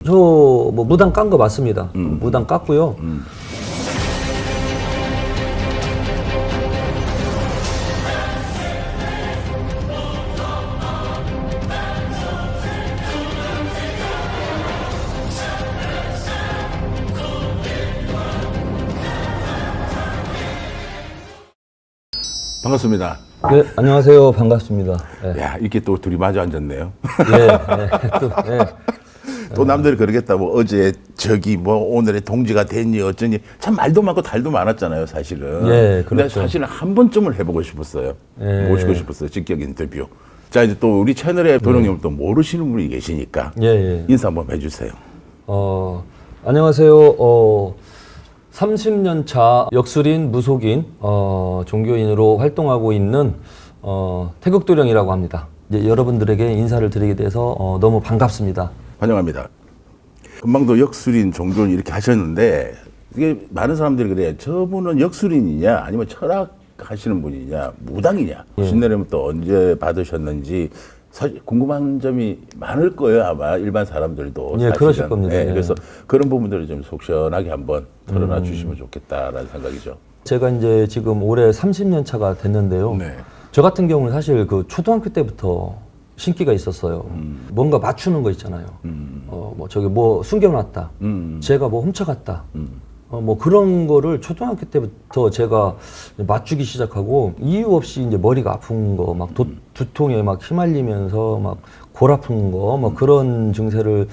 저 뭐 무당 깐 거 맞습니다. 무당 깠고요. 반갑습니다. 네, 안녕하세요. 반갑습니다. 네. 야, 이렇게 또 둘이 마주 앉았네요. 또 남들이 그러겠다. 뭐 어제 저기 뭐 오늘의 동지가 됐니 어쩌니 참 말도 많고 달도 많았잖아요, 사실은. 예, 근데 그렇죠. 사실은 한 번쯤을 해보고 싶었어요. 예. 모시고 싶었어요, 직격 인터뷰. 자, 이제 또 우리 채널에 도령님을 또 모르시는 분이 계시니까 예. 인사 한번 해주세요. 안녕하세요. 30년 차 역술인, 무속인, 종교인으로 활동하고 있는 태극도령이라고 합니다. 이제 여러분들에게 인사를 드리게 돼서 너무 반갑습니다. 환영합니다. 금방도 역술인, 종교인 이렇게 하셨는데 이게 많은 사람들이 그래요. 저분은 역술인이냐 아니면 철학 하시는 분이냐 무당이냐 신내림은 또 언제 받으셨는지 사실 궁금한 점이 많을 거예요. 아마 일반 사람들도 예, 사실은. 그러실 겁니다. 예, 예. 그래서 그런 부분들을 좀 속 시원하게 한번 털어놔 주시면 좋겠다라는 생각이죠. 제가 이제 지금 올해 30년 차가 됐는데요. 네. 저 같은 경우는 사실 그 초등학교 때부터 신기가 있었어요. 뭔가 맞추는 거 있잖아요. 뭐 저기 뭐 숨겨놨다. 제가 뭐 훔쳐갔다. 뭐 그런 거를 초등학교 때부터 제가 맞추기 시작하고 이유 없이 이제 머리가 아픈 거, 막 두통에 막 휘말리면서 막 골 아픈 거, 뭐 그런 증세를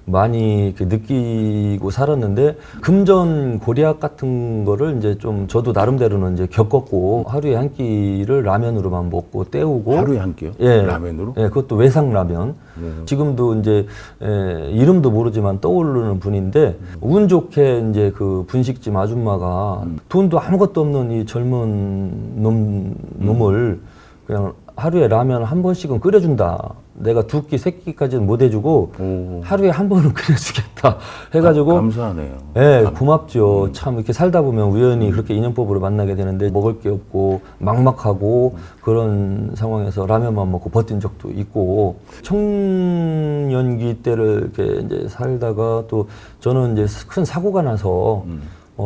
많이 이렇게 느끼고 살았는데 금전 고리약 같은 거를 이제 좀 저도 나름대로는 이제 겪었고 하루에 한 끼를 라면으로만 먹고 때우고 하루에 한 끼요? 예, 라면으로? 예, 그것도 외상라면. 지금도 이제 이름도 모르지만 떠오르는 분인데 운 좋게 이제 그 분식집 아줌마가 돈도 아무것도 없는 이 젊은 놈을 그냥 하루에 라면 한 번씩은 끓여준다. 내가 두 끼, 세 끼까지는 못 해주고 하루에 한 번은 끓여주겠다 해가지고 감사하네요. 예, 고맙죠. 참 이렇게 살다 보면 우연히 그렇게 인연법으로 만나게 되는데 먹을 게 없고 막막하고 그런 상황에서 라면만 먹고 버틴 적도 있고 청년기 때를 이렇게 이제 살다가 또 저는 이제 큰 사고가 나서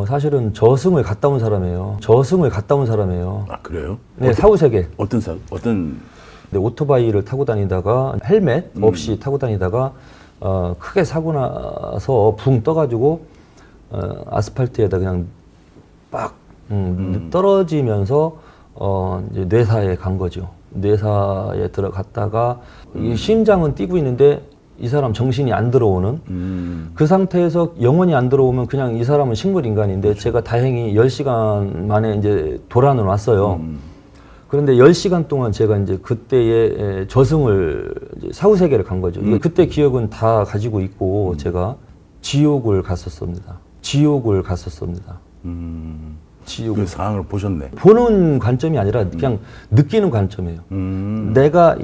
사실은 저승을 갔다 온 사람이에요. 아, 그래요? 네, 사후세계. 어떤 네, 오토바이를 타고 다니다가 헬멧 없이 타고 다니다가 크게 사고 나서 붕 떠가지고 아스팔트에다 그냥 빡 떨어지면서 이제 뇌사에 간 거죠. 뇌사에 들어갔다가 이 심장은 뛰고 있는데 이 사람 정신이 안 들어오는 그 상태에서 영혼이 안 들어오면 그냥 이 사람은 식물 인간인데 제가 다행히 10시간 만에 이제 돌아는 왔어요. 그런데 10시간 동안 제가 이제 그때의 저승을 이제 사후세계를 간 거죠. 그때 기억은 다 가지고 있고 제가 지옥을 갔었습니다. 지옥. 그 상황을 보셨네. 보는 관점이 아니라 그냥 느끼는 관점이에요. 내가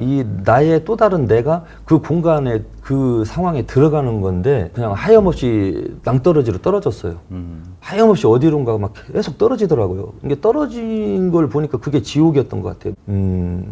나의 또 다른 내가 그 공간에 그 상황에 들어가는 건데 그냥 하염없이 낭떠러지로 떨어졌어요. 하염없이 어디론가 막 계속 떨어지더라고요. 이게 떨어진 걸 보니까 그게 지옥이었던 것 같아요.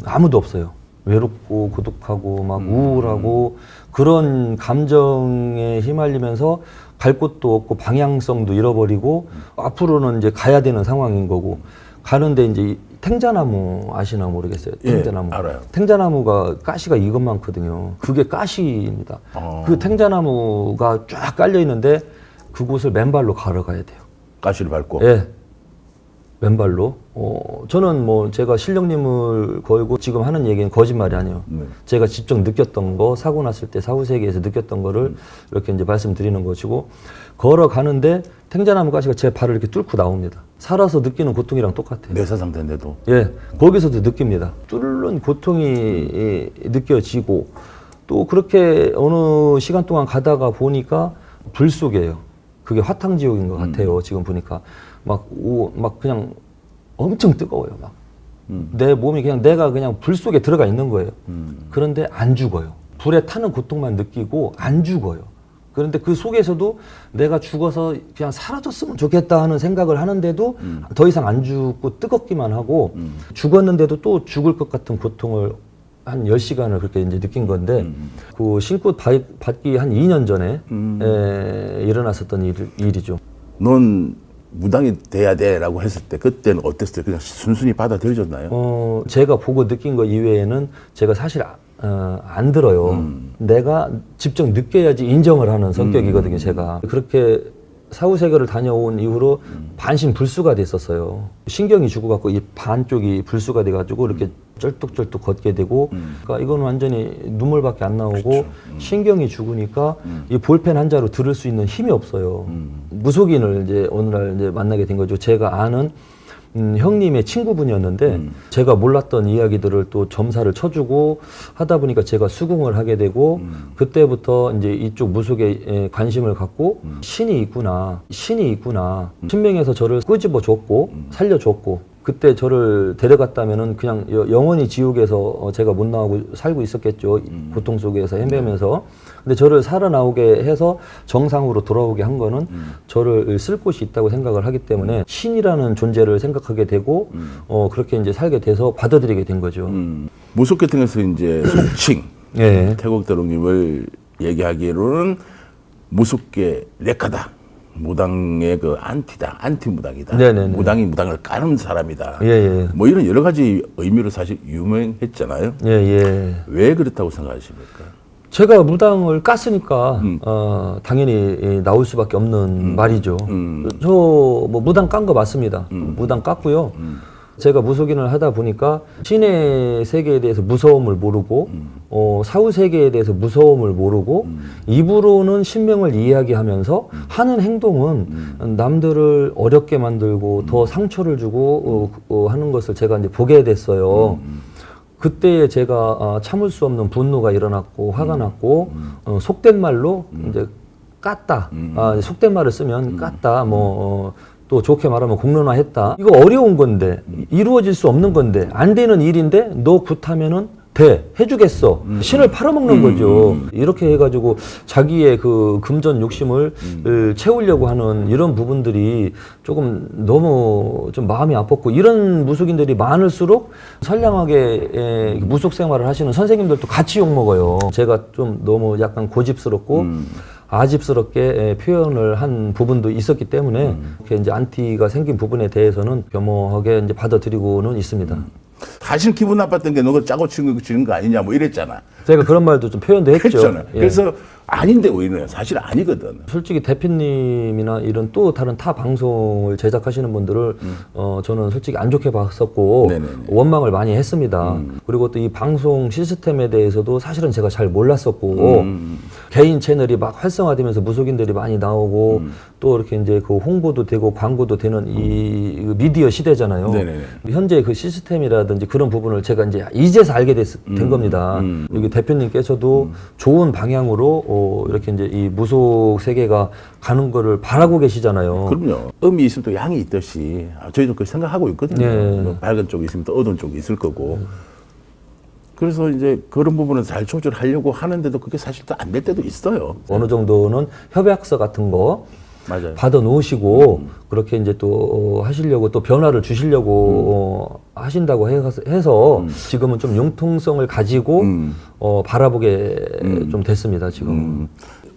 아무도 없어요. 외롭고 고독하고 막 우울하고 그런 감정에 휘말리면서 갈 곳도 없고 방향성도 잃어버리고 앞으로는 이제 가야 되는 상황인 거고 가는데 이제 탱자나무 아시나 모르겠어요. 탱자나무. 예, 알아요. 탱자나무가 가시가 이것 많거든요. 그게 가시입니다. 그 탱자나무가 쫙 깔려 있는데 그곳을 맨발로 걸어가야 돼요. 가시를 밟고. 예. 맨발로. 저는 뭐 제가 신령님을 걸고 지금 하는 얘기는 거짓말이 아니에요. 제가 직접 느꼈던 거, 사고 났을 때 사후세계에서 느꼈던 거를 이렇게 이제 말씀드리는 것이고, 걸어가는데 탱자나무 가시가 제 발을 이렇게 뚫고 나옵니다. 살아서 느끼는 고통이랑 똑같아요. 뇌사 상태인데도. 예. 거기서도 느낍니다. 뚫는 고통이 느껴지고, 또 그렇게 어느 시간 동안 가다가 보니까 불 속이에요. 그게 화탕지옥인 것 같아요. 지금 보니까. 막 그냥 엄청 뜨거워요. 막. 내 몸이 그냥 내가 그냥 불 속에 들어가 있는 거예요. 그런데 안 죽어요. 불에 타는 고통만 느끼고 안 죽어요. 그런데 그 속에서도 내가 죽어서 그냥 사라졌으면 좋겠다 하는 생각을 하는데도 더 이상 안 죽고 뜨겁기만 하고 죽었는데도 또 죽을 것 같은 고통을 한 10시간을 그렇게 이제 느낀 건데, 그 신고 받기 한 2년 전에 일어났었던 일이죠. 넌 무당이 돼야 돼라고 했을 때 그때는 어땠어요? 그냥 순순히 받아들여졌나요? 제가 보고 느낀 거 이외에는 제가 사실 안 들어요. 내가 직접 느껴야지 인정을 하는 성격이거든요, 제가. 그렇게 사후세계를 다녀온 이후로 반신불수가 됐었어요. 신경이 죽어갖고 이 반쪽이 불수가 돼가지고 이렇게 쩔뚝쩔뚝 걷게 되고, 그러니까 이건 완전히 눈물밖에 안 나오고, 신경이 죽으니까 이 볼펜 한 자로 들을 수 있는 힘이 없어요. 무속인을 이제 어느 날 이제 만나게 된 거죠. 제가 아는 형님의 친구분이었는데 제가 몰랐던 이야기들을 또 점사를 쳐주고 하다 보니까 제가 수긍을 하게 되고 그때부터 이제 이쪽 무속에 관심을 갖고 신이 있구나 신명에서 저를 끄집어 줬고 살려줬고 그때 저를 데려갔다면은 그냥 영원히 지옥에서 제가 못 나오고 살고 있었겠죠. 고통 속에서 헤매면서. 근데 저를 살아나오게 해서 정상으로 돌아오게 한 거는 저를 쓸 곳이 있다고 생각을 하기 때문에 신이라는 존재를 생각하게 되고 그렇게 이제 살게 돼서 받아들이게 된 거죠. 무속 계통에서 이제 속칭 예. 태국대롱님을 얘기하기로는 무속계 레카다. 무당의 그 안티다, 안티 무당이다. 네네네. 무당이 무당을 까는 사람이다. 예. 뭐 이런 여러 가지 의미로 사실 유명했잖아요. 예. 왜 그렇다고 생각하십니까? 제가 무당을 깠으니까 당연히 나올 수밖에 없는 말이죠. 저 뭐 무당 깐 거 맞습니다. 무당 깠고요. 제가 무속인을 하다 보니까 신의 세계에 대해서 무서움을 모르고 사후 세계에 대해서 무서움을 모르고 입으로는 신명을 이야기하면서 하는 행동은 남들을 어렵게 만들고 더 상처를 주고 하는 것을 제가 이제 보게 됐어요. 그때에 제가 참을 수 없는 분노가 일어났고 화가 났고 속된 말로 이제 깠다. 속된 말을 쓰면 깠다. 또 좋게 말하면 공론화했다. 이거 어려운 건데 이루어질 수 없는 건데 안 되는 일인데 너 굿하면은 돼 해주겠어. 신을 팔아먹는 거죠. 이렇게 해가지고 자기의 그 금전 욕심을 채우려고 하는 이런 부분들이 조금 너무 좀 마음이 아팠고 이런 무속인들이 많을수록 선량하게 무속 생활을 하시는 선생님들도 같이 욕먹어요. 제가 좀 너무 약간 고집스럽고 아집스럽게 표현을 한 부분도 있었기 때문에 이렇게 이제 안티가 생긴 부분에 대해서는 겸허하게 이제 받아들이고는 있습니다. 사실 기분 나빴던 게 너가 짜고 치는 거 아니냐 뭐 이랬잖아. 제가 그런 말도 좀 표현도 했죠. 했잖아. 예. 그래서 아닌데 오히려 사실 아니거든. 솔직히 대표님이나 이런 또 다른 타 방송을 제작하시는 분들을 저는 솔직히 안 좋게 봤었고 네네네. 원망을 많이 했습니다. 그리고 또 이 방송 시스템에 대해서도 사실은 제가 잘 몰랐었고 개인 채널이 막 활성화되면서 무속인들이 많이 나오고 또 이렇게 이제 그 홍보도 되고 광고도 되는 이 미디어 시대잖아요. 네네네. 현재 그 시스템이라든지 그런 부분을 제가 이제 이제서 알게 된 겁니다. 여기 대표님께서도 좋은 방향으로 이렇게 이제 이 무속 세계가 가는 거를 바라고 계시잖아요. 그럼요. 음이 있으면 또 양이 있듯이 저희도 그 생각하고 있거든요. 네. 뭐 밝은 쪽이 있으면 또 어두운 쪽이 있을 거고. 그래서 이제 그런 부분은 잘 조절하려고 하는데도 그게 사실 또 안 될 때도 있어요. 어느 정도는 협약서 같은 거 맞아요. 받아 놓으시고 그렇게 이제 또 하시려고 또 변화를 주시려고 하신다고 해서 지금은 좀 융통성을 가지고 바라보게 좀 됐습니다, 지금.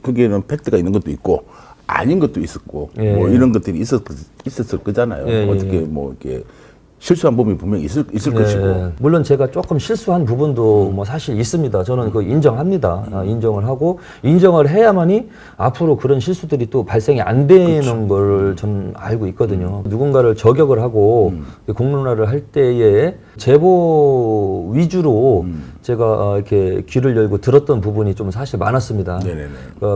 거기에는 팩트가 있는 것도 있고 아닌 것도 있었고 예. 뭐 이런 것들이 있었을 거잖아요. 예, 어떻게 뭐 이렇게 실수한 부분이 분명히 있을 것이고. 물론 제가 조금 실수한 부분도 뭐 사실 있습니다. 저는 그거 인정합니다. 인정을 하고 인정을 해야만이 앞으로 그런 실수들이 또 발생이 안 되는 걸 전 알고 있거든요. 누군가를 저격을 하고 공론화를 할 때에 제보 위주로 제가 이렇게 귀를 열고 들었던 부분이 좀 사실 많았습니다. 네네네.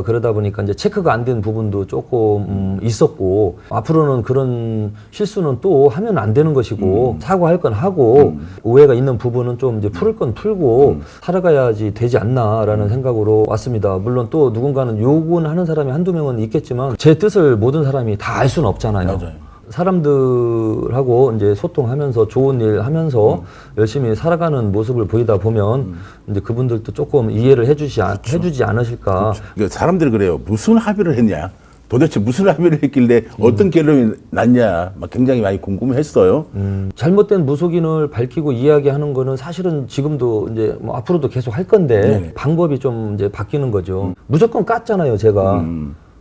그러다 보니까 이제 체크가 안 된 부분도 조금 있었고 앞으로는 그런 실수는 또 하면 안 되는 것이고 사과할 건 하고 오해가 있는 부분은 좀 이제 풀을 건 풀고 살아가야지 되지 않나라는 생각으로 왔습니다. 물론 또 누군가는 욕은 하는 사람이 한두 명은 있겠지만 제 뜻을 모든 사람이 다 알 수는 없잖아요. 맞아요. 사람들하고 이제 소통하면서 좋은 일 하면서 열심히 살아가는 모습을 보이다 보면 이제 그분들도 조금 이해를 해주지 않으실까. 그러니까 사람들이 그래요. 무슨 합의를 했냐? 도대체 무슨 합의를 했길래 어떤 결론이 났냐 막 굉장히 많이 궁금했어요. 잘못된 무속인을 밝히고 이야기하는 거는 사실은 지금도 이제 뭐 앞으로도 계속 할 건데 네네. 방법이 좀 이제 바뀌는 거죠. 무조건 깠잖아요, 제가.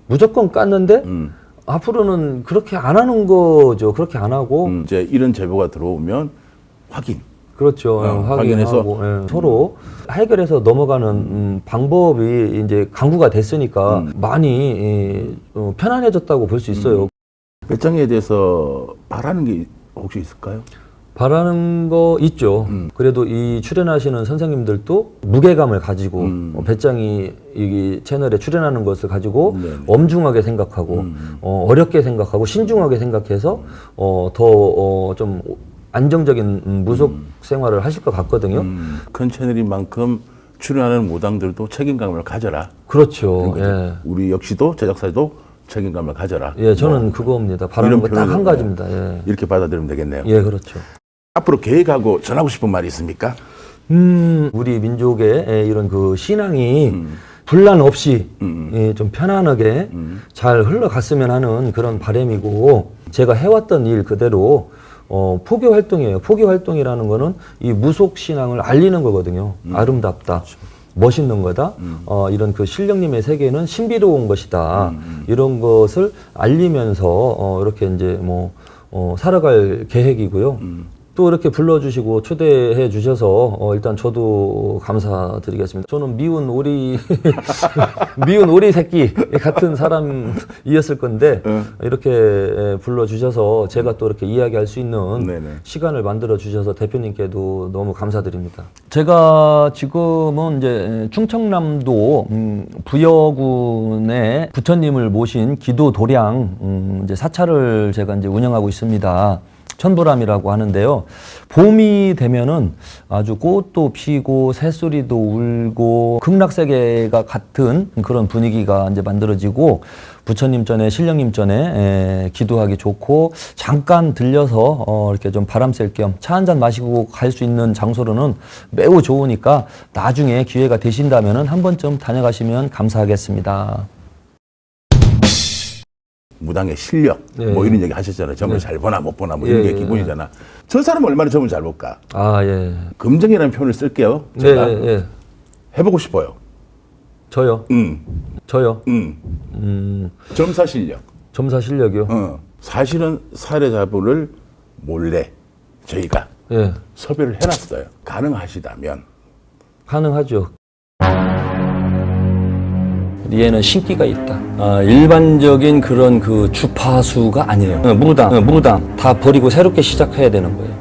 무조건 깠는데 앞으로는 그렇게 안 하는 거죠. 그렇게 안 하고 이제 이런 제보가 들어오면 확인. 그렇죠. 확인해서 확인하고 서로 해결해서 넘어가는 방법이 이제 강구가 됐으니까 많이 편안해졌다고 볼 수 있어요. 배짱에 대해서 바라는 게 혹시 있을까요? 바라는 거 있죠. 그래도 이 출연하시는 선생님들도 무게감을 가지고 배짱이 이 채널에 출연하는 것을 가지고 네네. 엄중하게 생각하고 어렵게 생각하고 신중하게 생각해서 더 좀 안정적인 무속 생활을 하실 것 같거든요. 큰 채널인 만큼 출연하는 무당들도 책임감을 가져라. 그렇죠. 그런 거죠. 우리 역시도 제작사도 책임감을 가져라. 예, 저는 그겁니다. 바라는 거 딱 한 가지입니다. 예. 이렇게 받아들이면 되겠네요. 예, 그렇죠. 앞으로 계획하고 전하고 싶은 말이 있습니까? 우리 민족의 이런 그 신앙이 분란 없이 좀 편안하게 잘 흘러갔으면 하는 그런 바람이고, 제가 해왔던 일 그대로 포교 활동이에요. 포교 활동이라는 거는 이 무속 신앙을 알리는 거거든요. 아름답다. 멋있는 거다. 이런 그 신령님의 세계는 신비로운 것이다. 이런 것을 알리면서 이렇게 이제 뭐 살아갈 계획이고요. 또 이렇게 불러주시고 초대해 주셔서 일단 저도 감사드리겠습니다. 저는 미운 오리 미운 오리 새끼 같은 사람이었을 건데 이렇게 불러주셔서 제가 또 이렇게 이야기할 수 있는 네네. 시간을 만들어 주셔서 대표님께도 너무 감사드립니다. 제가 지금은 이제 충청남도 부여군의 부처님을 모신 기도 도량 이제 사찰을 제가 이제 운영하고 있습니다. 천부람이라고 하는데요. 봄이 되면은 아주 꽃도 피고 새소리도 울고 극락세계가 같은 그런 분위기가 이제 만들어지고, 부처님 전에 신령님 전에 기도하기 좋고, 잠깐 들려서 이렇게 좀 바람 쐴 겸 차 한잔 마시고 갈 수 있는 장소로는 매우 좋으니까 나중에 기회가 되신다면은 한 번쯤 다녀가시면 감사하겠습니다. 무당의 실력 예. 뭐 이런 얘기 하셨잖아요. 점을 잘 보나 못 보나 뭐 이런 게 기본이잖아. 저 사람 얼마나 점을 잘 볼까? 아, 예. 검증이라는 표현을 쓸게요. 네, 제가 예. 해보고 싶어요. 저요. 저요. 점사 실력. 점사 실력이요. 사실은 사례자분을 몰래 저희가 예. 섭외를 해놨어요. 가능하시다면. 가능하죠. 얘는 신기가 있다. 일반적인 그런 그 주파수가 아니에요. 무당 다 버리고 새롭게 시작해야 되는 거예요.